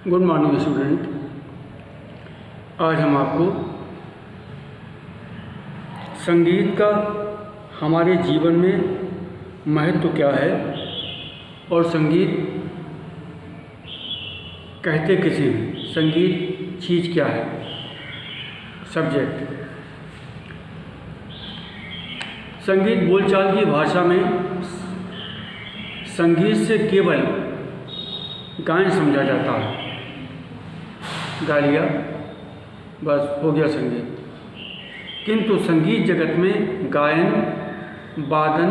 Good morning student. आज हम आपको संगीत का हमारे जीवन में महत्व क्या है और संगीत कहते किसे हैं, संगीत चीज़ क्या है। सब्जेक्ट संगीत बोलचाल की भाषा में संगीत से केवल गायन समझा जाता है। गा लिया बस हो गया संगीत। किंतु संगीत जगत में गायन, वादन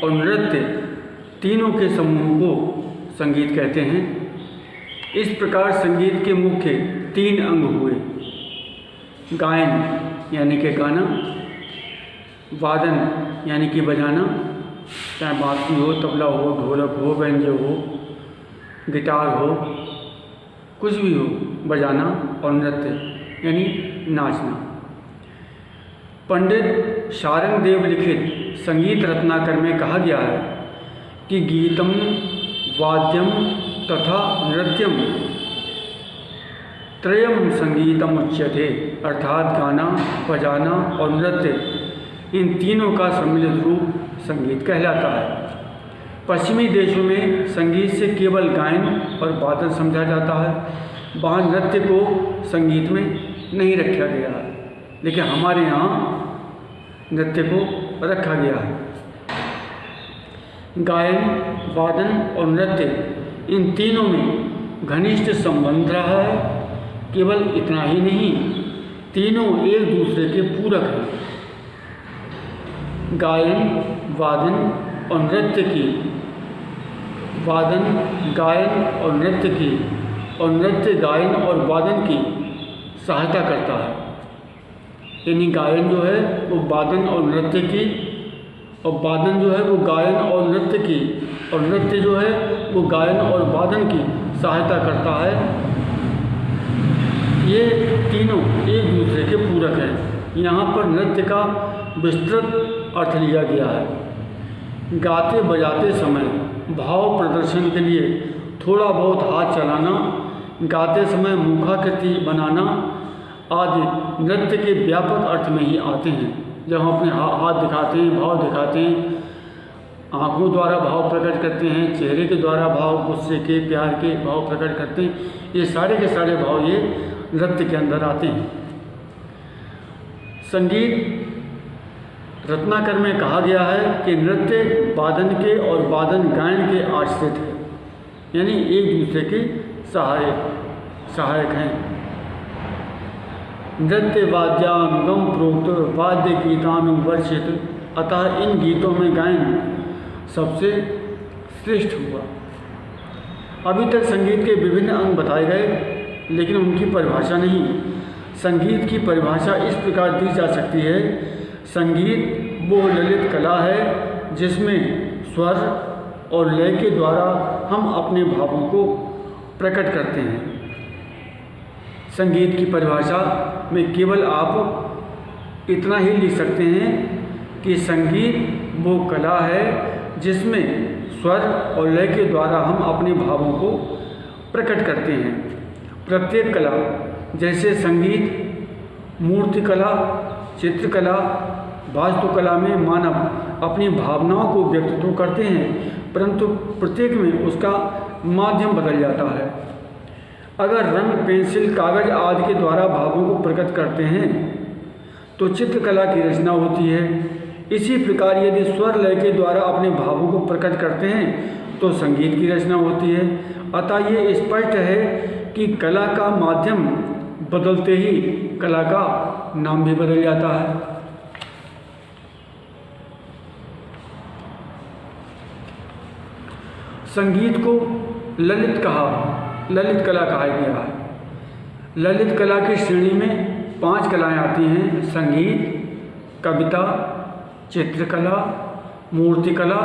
और नृत्य तीनों के समूह को संगीत कहते हैं। इस प्रकार संगीत के मुख्य तीन अंग हुए: गायन यानी कि गाना, वादन यानी कि बजाना, चाहे बांसुरी हो, तबला हो, ढोलक हो, बैंजो हो, गिटार हो, कुछ भी हो बजाना, और नृत्य यानी नाचना। पंडित शारंग देव लिखित संगीत रत्नाकर में कहा गया है कि गीतम वाद्यम तथा नृत्यम त्रयम संगीतम उच्यते, अर्थात गाना, बजाना और नृत्य इन तीनों का सम्मिलित रूप संगीत कहलाता है। पश्चिमी देशों में संगीत से केवल गायन और वादन समझा जाता है। वहाँ नृत्य को संगीत में नहीं रखा गया है, लेकिन हमारे यहाँ नृत्य को रखा गया है। गायन, वादन और नृत्य इन तीनों में घनिष्ठ संबंध रहा है। केवल इतना ही नहीं, तीनों एक दूसरे के पूरक हैं। गायन, वादन और नृत्य की नृत्य गायन और वादन की सहायता करता है। यानी गायन जो है वो वादन और नृत्य की, और वादन जो है वो गायन और नृत्य की, और नृत्य जो है वो गायन और वादन की सहायता करता है। ये तीनों एक दूसरे के पूरक हैं। यहाँ पर नृत्य का विस्तृत अर्थ लिया गया है। गाते बजाते समय भाव प्रदर्शन के लिए थोड़ा बहुत हाथ चलाना, गाते समय मुखाकृति बनाना आदि नृत्य के व्यापक अर्थ में ही आते हैं। जब हम अपने हाथ दिखाते हैं, भाव दिखाते हैं, आँखों द्वारा भाव प्रकट करते हैं, चेहरे के द्वारा भाव, गुस्से के, प्यार के भाव प्रकट करते हैं, ये सारे के सारे भाव ये नृत्य के अंदर आते हैं। संगीत रत्नाकर में कहा गया है कि नृत्य वादन के और वादन गायन के आश्रित है, यानी एक दूसरे के सहायक हैं। नृत्य वाद्यानुगम प्रोक्त वाद्य गीतानुवर्षित, अतः इन गीतों में गायन सबसे श्रेष्ठ हुआ। अभी तक संगीत के विभिन्न अंग बताए गए, लेकिन उनकी परिभाषा नहीं। संगीत की परिभाषा इस प्रकार दी जा सकती है: संगीत वो ललित कला है जिसमें स्वर और लय के द्वारा हम अपने भावों को प्रकट करते हैं। संगीत की परिभाषा में केवल आप इतना ही लिख सकते हैं कि संगीत वो कला है जिसमें स्वर और लय के द्वारा हम अपने भावों को प्रकट करते हैं। प्रत्येक कला, जैसे संगीत, मूर्तिकला, चित्रकला, वास्तुकला में मानव अपनी भावनाओं को व्यक्त तो करते हैं, परंतु प्रत्येक में उसका माध्यम बदल जाता है। अगर रंग, पेंसिल, कागज आदि के द्वारा भावों को प्रकट करते हैं तो चित्रकला की रचना होती है। इसी प्रकार यदि स्वर लय के द्वारा अपने भावों को प्रकट करते हैं तो संगीत की रचना होती है। अतः ये स्पष्ट है कि कला का माध्यम बदलते ही कला का नाम भी बदल जाता है। संगीत को ललित कला कहा गया है। ललित कला की श्रेणी में 5 कलाएं आती हैं: संगीत, कविता, चित्रकला, मूर्तिकला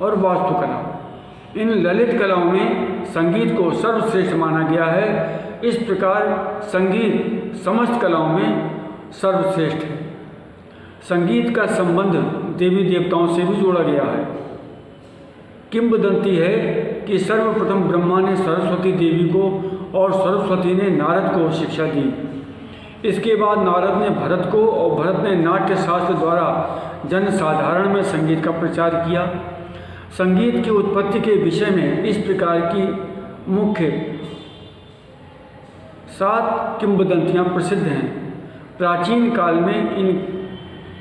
और वास्तुकला। इन ललित कलाओं में संगीत को सर्वश्रेष्ठ माना गया है। इस प्रकार संगीत समस्त कलाओं में सर्वश्रेष्ठ है। संगीत का संबंध देवी देवताओं से भी जोड़ा गया है। किंवदंती है कि सर्वप्रथम ब्रह्मा ने सरस्वती देवी को और सरस्वती ने नारद को शिक्षा दी। इसके बाद नारद ने भरत को और भरत ने नाट्य शास्त्र द्वारा जन साधारण में संगीत का प्रचार किया। संगीत की उत्पत्ति के विषय में इस प्रकार की मुख्य 7 किंवदंतियाँ प्रसिद्ध हैं। प्राचीन काल में इन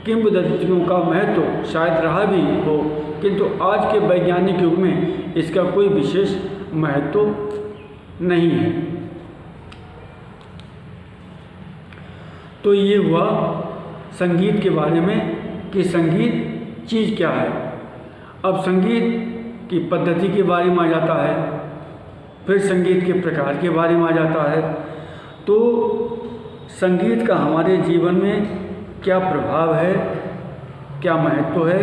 किंवदंतियों का महत्व शायद रहा भी हो, किंतु आज के वैज्ञानिक युग में इसका कोई विशेष महत्व नहीं है। तो ये हुआ संगीत के बारे में कि संगीत चीज़ क्या है। अब संगीत की पद्धति के बारे में आ जाता है, फिर संगीत के प्रकार के बारे में आ जाता है। तो संगीत का हमारे जीवन में क्या प्रभाव है, क्या महत्व है,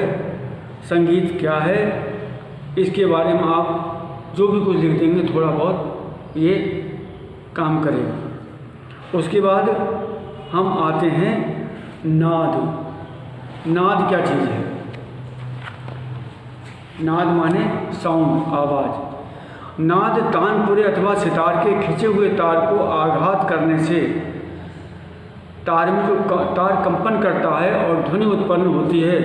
संगीत क्या है, इसके बारे में आप जो भी कुछ लिख देंगे थोड़ा बहुत ये काम करेगा। उसके बाद हम आते हैं नाद। नाद क्या चीज़ है? नाद माने साउंड, आवाज़। नाद तानपुरे अथवा सितार के खिंचे हुए तार को आघात करने से तार में जो तार कंपन करता है और ध्वनि उत्पन्न होती है।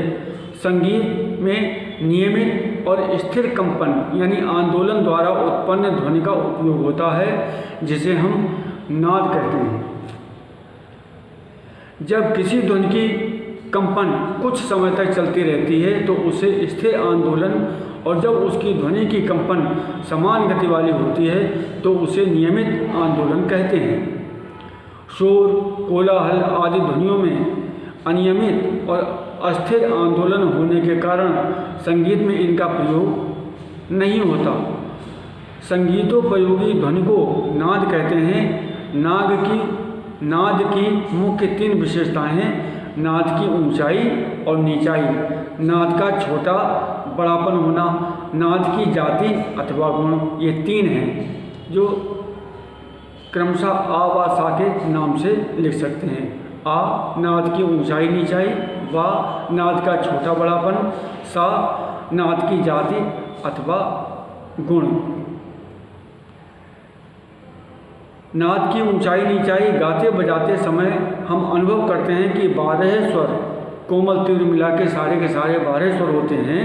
संगीत में नियमित और स्थिर कंपन यानी आंदोलन द्वारा उत्पन्न ध्वनि का उपयोग होता है, जिसे हम नाद कहते हैं। जब किसी ध्वनि की कंपन कुछ समय तक चलती रहती है तो उसे स्थिर आंदोलन, और जब उसकी ध्वनि की कंपन समान गति वाली होती है तो उसे नियमित आंदोलन कहते हैं। शोर, कोलाहल आदि ध्वनियों में अनियमित और अस्थिर आंदोलन होने के कारण संगीत में इनका प्रयोग नहीं होता। संगीतोपयोगी ध्वनि को नाद कहते हैं। नाद की मुख्य 3 विशेषताएं हैं। नाद की ऊंचाई और नीचाई, नाद का छोटा बड़ापन होना, नाद की जाति अथवा गुण, ये 3 हैं जो क्रमशः आ व सा के नाम से लिख सकते हैं। आ नाद की ऊंचाई नीचाई, वा नाद का छोटा बड़ापन, सा नाद की जाति अथवा गुण। नाद की ऊंचाई नीचाई गाते बजाते समय हम अनुभव करते हैं कि 12 स्वर कोमल तीव्र मिला के सारे 12 स्वर होते हैं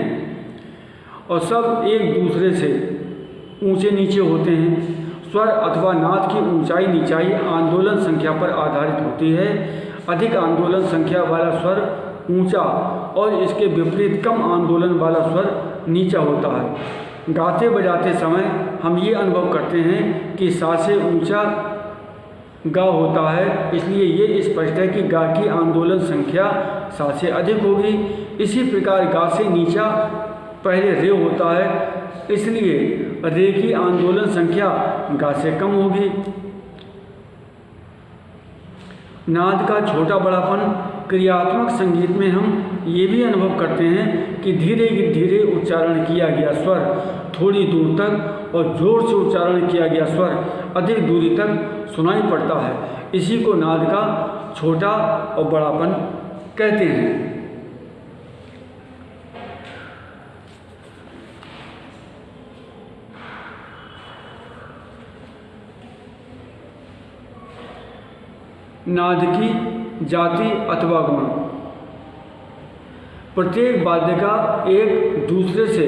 और सब एक दूसरे से ऊंचे नीचे होते हैं। स्वर अथवा नाद की ऊंचाई नीचाई आंदोलन संख्या पर आधारित होती है। अधिक आंदोलन संख्या वाला स्वर ऊंचा और इसके विपरीत कम आंदोलन वाला स्वर नीचा होता है। गाते बजाते समय हम ये अनुभव करते हैं कि सा से ऊंचा गा होता है, इसलिए ये स्पष्ट है कि गा की आंदोलन संख्या सा से अधिक होगी। इसी प्रकार गा से नीचा पहले रे होता है, इसलिए रे की आंदोलन संख्या गा से कम होगी। नाद का छोटा बड़ापन, क्रियात्मक संगीत में हम ये भी अनुभव करते हैं कि धीरे धीरे उच्चारण किया गया स्वर थोड़ी दूर तक और जोर से उच्चारण किया गया स्वर अधिक दूरी तक सुनाई पड़ता है। इसी को नाद का छोटा और बड़ापन कहते हैं। नाद की जाति अथवा गुण, प्रत्येक वाद्य का एक दूसरे से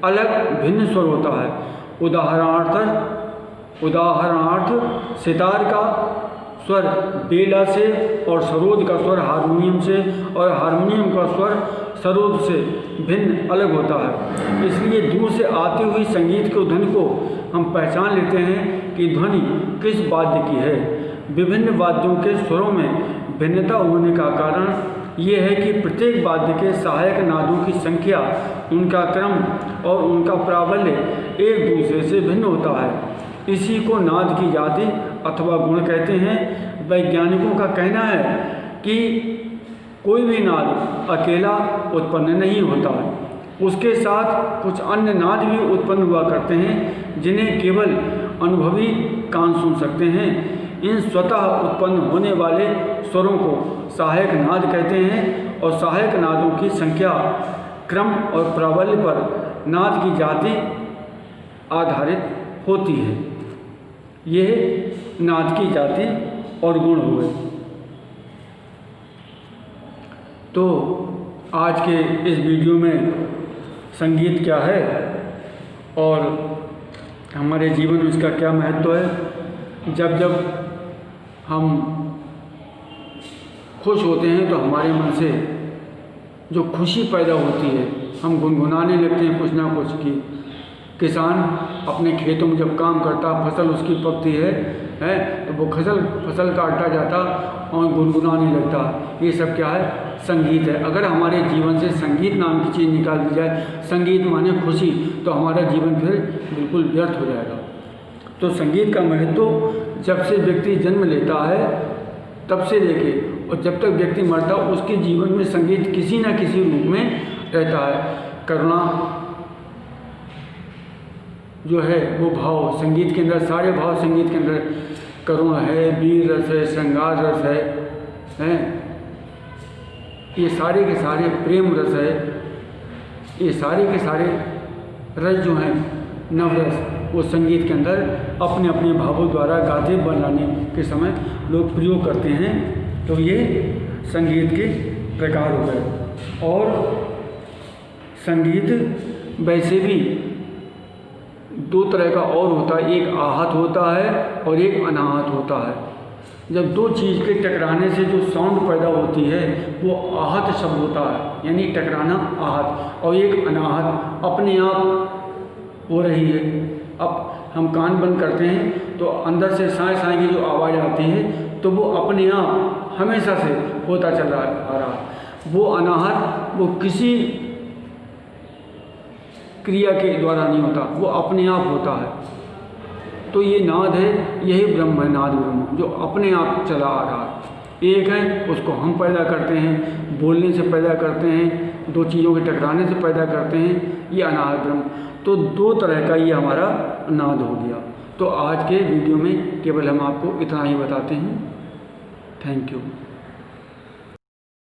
अलग भिन्न स्वर होता है। उदाहरणार्थ सितार का स्वर बेला से और सरोद का स्वर हारमोनियम से और हारमोनियम का स्वर सरोद से भिन्न अलग होता है। इसलिए दूर से आती हुई संगीत के ध्वनि को हम पहचान लेते हैं कि ध्वनि किस वाद्य की है। विभिन्न वाद्यों के स्वरों में भिन्नता होने का कारण ये है कि प्रत्येक वाद्य के सहायक नादों की संख्या, उनका क्रम और उनका प्राबल्य एक दूसरे से भिन्न होता है। इसी को नाद की जाति अथवा गुण कहते हैं। वैज्ञानिकों का कहना है कि कोई भी नाद अकेला उत्पन्न नहीं होता, उसके साथ कुछ अन्य नाद भी उत्पन्न हुआ करते हैं जिन्हें केवल अनुभवी कान सुन सकते हैं। इन स्वतः उत्पन्न होने वाले स्वरों को सहायक नाद कहते हैं और सहायक नादों की संख्या, क्रम और प्राबल्य पर नाद की जाति आधारित होती है। ये नाद की जाति और गुण हुए। तो आज के इस वीडियो में संगीत क्या है और हमारे जीवन में इसका क्या महत्व है। जब जब हम खुश होते हैं तो हमारे मन से जो खुशी पैदा होती है, हम गुनगुनाने लगते हैं कुछ ना कुछ की। किसान अपने खेतों में जब काम करता, फसल उसकी पकती है तो वो फसल काटता जाता और गुनगुनाने लगता। ये सब क्या है? संगीत है। अगर हमारे जीवन से संगीत नाम की चीज़ निकाल दी जाए, संगीत माने खुशी, तो हमारा जीवन फिर बिल्कुल व्यर्थ हो जाएगा। तो संगीत का महत्व जब से व्यक्ति जन्म लेता है तब से लेके और जब तक व्यक्ति मरता है उसके जीवन में संगीत किसी न किसी रूप में रहता है। करुणा जो है वो भाव संगीत के अंदर, सारे भाव संगीत के अंदर, करुण है, वीर रस है, श्रृंगार रस है, ये सारे के सारे प्रेम रस है, ये सारे के सारे रस जो हैं नवरस, वो संगीत के अंदर अपने अपने भावों द्वारा गाते बनाने के समय लोग प्रयोग करते हैं। तो ये संगीत के प्रकार हो गए। और संगीत वैसे भी दो तरह का और होता है, एक आहत होता है और एक अनाहत होता है। जब दो चीज़ के टकराने से जो साउंड पैदा होती है वो आहत शब्द होता है, यानी टकराना आहत। और एक अनाहत अपने आप हो रही है। अब हम कान बंद करते हैं तो अंदर से साए साए की जो आवाज़ आती है तो वो अपने आप हमेशा से होता चला आ रहा है। वो अनाहत वो किसी क्रिया के द्वारा नहीं होता, वो अपने आप होता है। तो ये नाद है, यही ब्रह्म है, नाद ब्रह्म जो अपने आप चला आ रहा है। एक है उसको हम पैदा करते हैं, बोलने से पैदा करते हैं, दो चीज़ों के टकराने से पैदा करते हैं, ये अनाहत ब्रह्म। तो दो तरह का ये हमारा नाद हो गया। तो आज के वीडियो में केवल हम आपको इतना ही बताते हैं। Thank you.